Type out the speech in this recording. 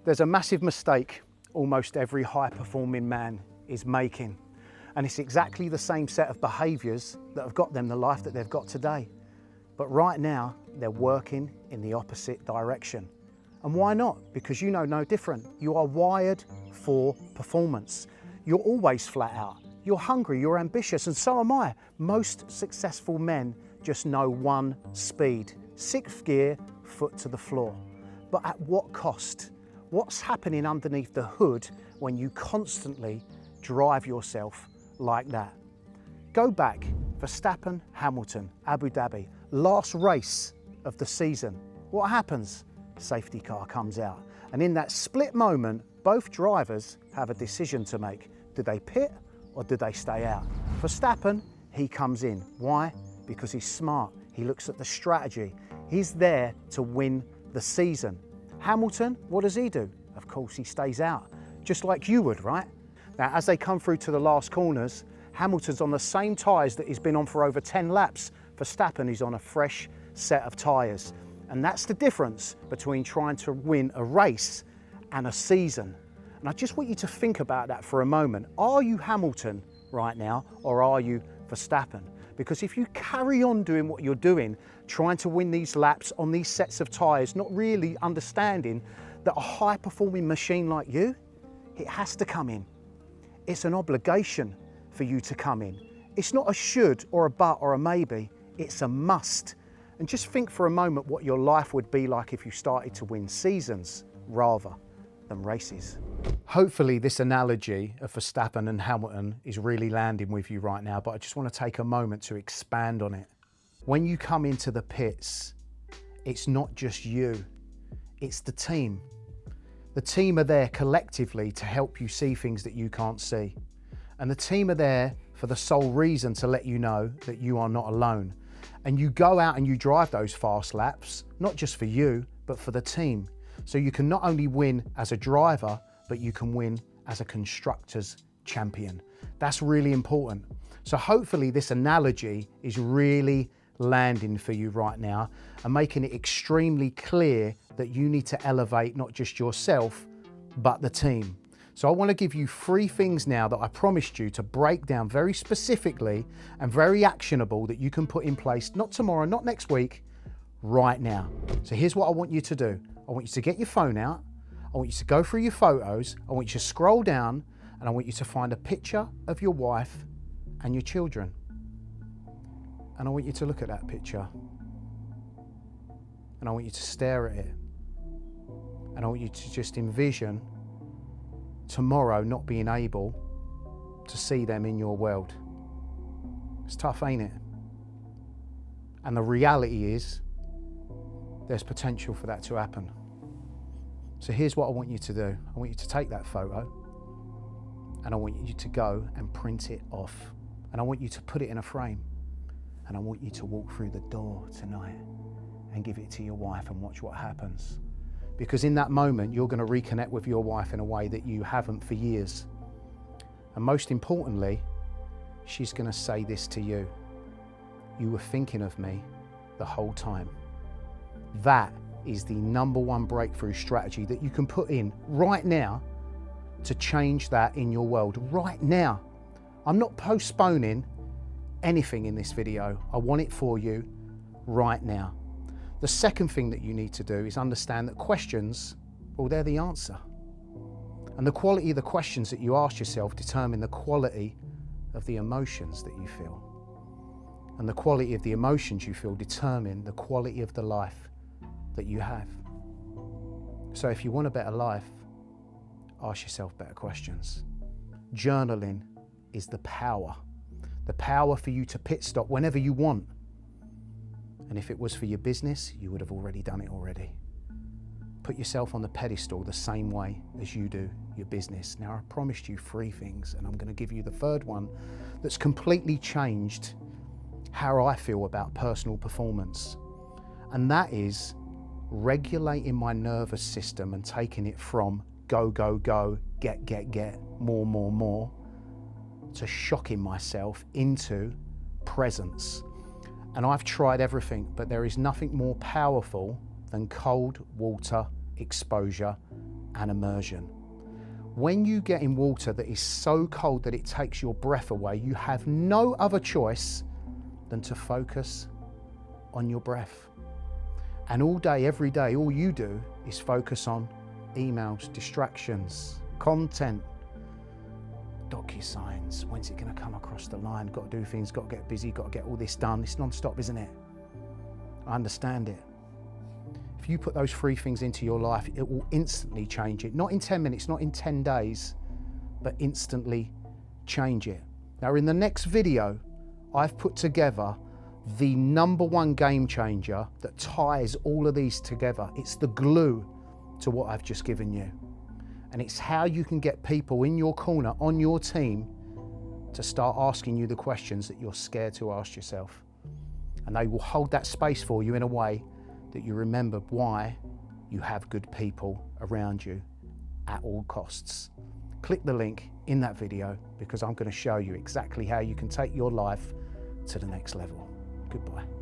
There's a massive mistake almost every high-performing man is making, and it's exactly the same set of behaviours that have got them the life that they've got today. But right now, they're working in the opposite direction. And why not? Because you know no different. You are wired for performance. You're always flat out. You're hungry, you're ambitious, and so am I. Most successful men just know one speed: 6th gear, foot to the floor. But at what cost? What's happening underneath the hood when you constantly drive yourself like that? Go back, Verstappen, Hamilton, Abu Dhabi, last race of the season. What happens? Safety car comes out. And in that split moment, both drivers have a decision to make. Do they pit or do they stay out? Verstappen, he comes in. Why? Because he's smart. He looks at the strategy. He's there to win the season. Hamilton, what does he do? Of course, he stays out, just like you would, right? Now, as they come through to the last corners, Hamilton's on the same tyres that he's been on for over 10 laps. Verstappen is on a fresh set of tyres. And that's the difference between trying to win a race and a season. And I just want you to think about that for a moment. Are you Hamilton right now, or are you Verstappen? Because if you carry on doing what you're doing, trying to win these laps on these sets of tyres, not really understanding that a high-performing machine like you, it has to come in. It's an obligation for you to come in. It's not a should or a but or a maybe, it's a must. And just think for a moment what your life would be like if you started to win seasons rather than races. Hopefully this analogy of Verstappen and Hamilton is really landing with you right now, but I just want to take a moment to expand on it. When you come into the pits, it's not just you, it's the team. The team are there collectively to help you see things that you can't see. And the team are there for the sole reason to let you know that you are not alone. And you go out and you drive those fast laps, not just for you, but for the team. So you can not only win as a driver, but you can win as a constructors champion. That's really important. So hopefully this analogy is really landing for you right now and making it extremely clear that you need to elevate not just yourself, but the team. So I want to give you 3 things now that I promised you to break down very specifically and very actionable that you can put in place, not tomorrow, not next week, right now. So here's what I want you to do. I want you to get your phone out. I want you to go through your photos. I want you to scroll down and I want you to find a picture of your wife and your children. And I want you to look at that picture. And I want you to stare at it. And I want you to just envision tomorrow not being able to see them in your world. It's tough, ain't it? And the reality is there's potential for that to happen. So here's what I want you to do. I want you to take that photo and I want you to go and print it off. And I want you to put it in a frame. And I want you to walk through the door tonight and give it to your wife and watch what happens. Because in that moment, you're going to reconnect with your wife in a way that you haven't for years. And most importantly, she's going to say this to you: you were thinking of me the whole time. That is the #1 breakthrough strategy that you can put in right now to change that in your world right now. I'm not postponing anything in this video. I want it for you right now. The second thing that you need to do is understand that questions, well, they're the answer. And the quality of the questions that you ask yourself determine the quality of the emotions that you feel. And the quality of the emotions you feel determine the quality of the life that you have. So if you want a better life, ask yourself better questions. Journaling is the power for you to pit stop whenever you want. And if it was for your business, you would have already done it already. Put yourself on the pedestal the same way as you do your business. Now, I promised you 3 things, and I'm going to give you the 3rd one that's completely changed how I feel about personal performance. And that is regulating my nervous system and taking it from go, go, go, get, more, to shocking myself into presence. And I've tried everything, but there is nothing more powerful than cold water exposure and immersion. When you get in water that is so cold that it takes your breath away, you have no other choice than to focus on your breath. And all day, every day, all you do is focus on emails, distractions, content, DocuSigns. When's it going to come across the line? Got to do things, got to get busy, got to get all this done. It's non-stop, isn't it? I understand it. If you put those 3 things into your life, it will instantly change it. Not in 10 minutes, not in 10 days, but instantly change it. Now, in the next video, I've put together the #1 game changer that ties all of these together. It's the glue to what I've just given you. And it's how you can get people in your corner, on your team, to start asking you the questions that you're scared to ask yourself. And they will hold that space for you in a way that you remember why you have good people around you at all costs. Click the link in that video because I'm going to show you exactly how you can take your life to the next level. Goodbye.